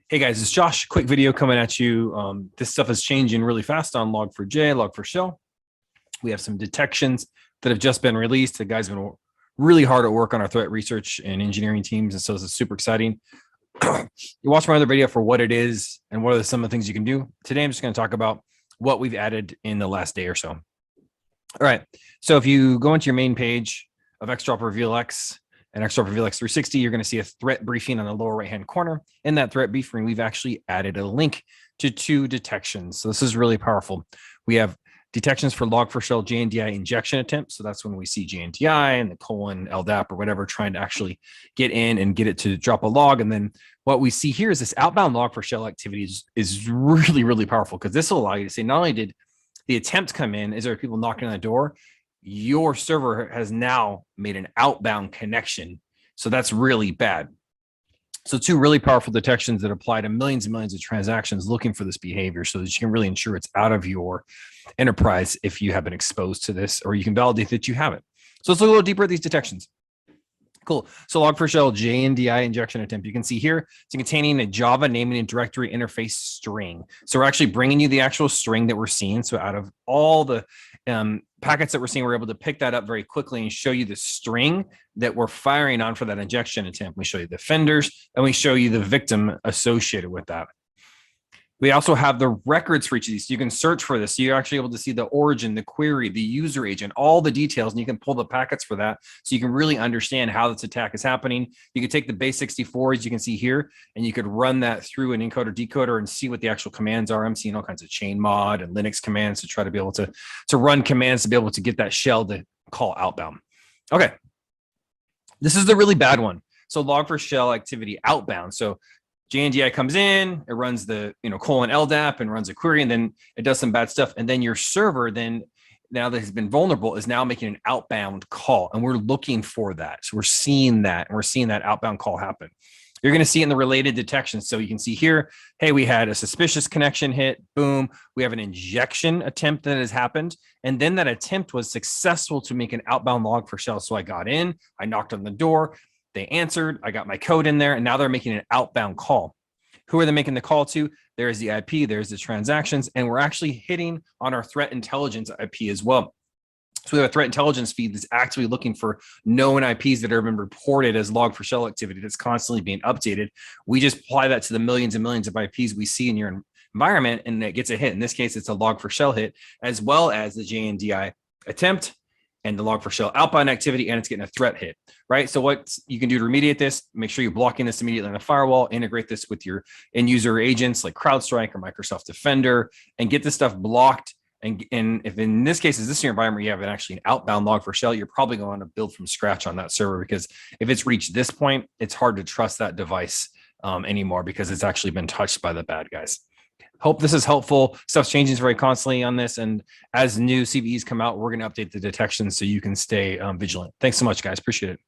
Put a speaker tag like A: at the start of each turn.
A: Hey guys, it's Josh. Quick video coming at you. This stuff is changing really fast on Log4j, Log4Shell. We have some detections that have just been released. The guys have been really hard at work on our threat research and engineering teams, and so this is super exciting. You watch my other video for what it is and what are some of the things you can do. Today, I'm just going to talk about what we've added in the last day or so. All right, so if you go into your main page of ExtraHop RevealX, and ExtraHop RevealX 360, you're going to see a threat briefing on the lower right-hand corner. In that threat briefing, we've actually added a link to 2 detections. So this is really powerful. We have detections for Log4Shell JNDI injection attempts. So that's when we see JNDI and the colon, LDAP, or whatever, trying to actually get in and get it to drop a log. And then what we see here is this outbound Log4Shell activity is really, really powerful, because this will allow you to say, not only did the attempt come in, is there people knocking on the door, your server has now made an outbound connection. So that's really bad. So 2 really powerful detections that apply to millions and millions of transactions looking for this behavior, so that you can really ensure it's out of your enterprise if you have been exposed to this, or you can validate that you haven't. So let's look a little deeper at these detections. Cool. So Log4Shell JNDI injection attempt. You can see here it's containing a Java naming and directory interface string. So we're actually bringing you the actual string that we're seeing. So out of all the packets that we're seeing, we're able to pick that up very quickly and show you the string that we're firing on for that injection attempt. We show you the offenders, and we show you the victim associated with that. We also have the records for each of these. So you can search for this. So you're actually able to see the origin, the query, the user agent, all the details, and you can pull the packets for that. So you can really understand how this attack is happening. You can take the base64, as you can see here, and you could run that through an encoder decoder and see what the actual commands are. I'm seeing all kinds of chain mod and Linux commands to try to be able to run commands to be able to get that shell to call outbound. Okay. This is the really bad one. So Log4Shell activity outbound. So JNDI comes in, it runs the colon LDAP and runs a query, and then it does some bad stuff. And then your server, then now that has been vulnerable, is now making an outbound call, and we're looking for that. So we're seeing that, and we're seeing that outbound call happen. You're going to see it in the related detections. So you can see here, hey, we had a suspicious connection hit. Boom. We have an injection attempt that has happened. And then that attempt was successful to make an outbound Log4Shell. So I got in, I knocked on the door. They answered, I got my code in there, and now they're making an outbound call. Who are they making the call to? There's the IP, there's the transactions, and we're actually hitting on our threat intelligence IP as well. So we have a threat intelligence feed that's actually looking for known IPs that have been reported as Log4Shell activity that's constantly being updated. We just apply that to the millions and millions of IPs we see in your environment, and it gets a hit. In this case, it's a Log4Shell hit, as well as the JNDI attempt and the Log4Shell outbound activity, and it's getting a threat hit, right? So what you can do to remediate this, make sure you're blocking this immediately on the firewall, integrate this with your end user agents like CrowdStrike or Microsoft Defender, and get this stuff blocked. And if in this case, is this your environment, you have actually an outbound Log4Shell, you're probably going to build from scratch on that server, because if it's reached this point, it's hard to trust that device anymore, because it's actually been touched by the bad guys. Hope this is helpful. Stuff's changing very constantly on this, and as new CVEs come out, we're going to update the detections so you can stay vigilant. Thanks so much, guys. Appreciate it.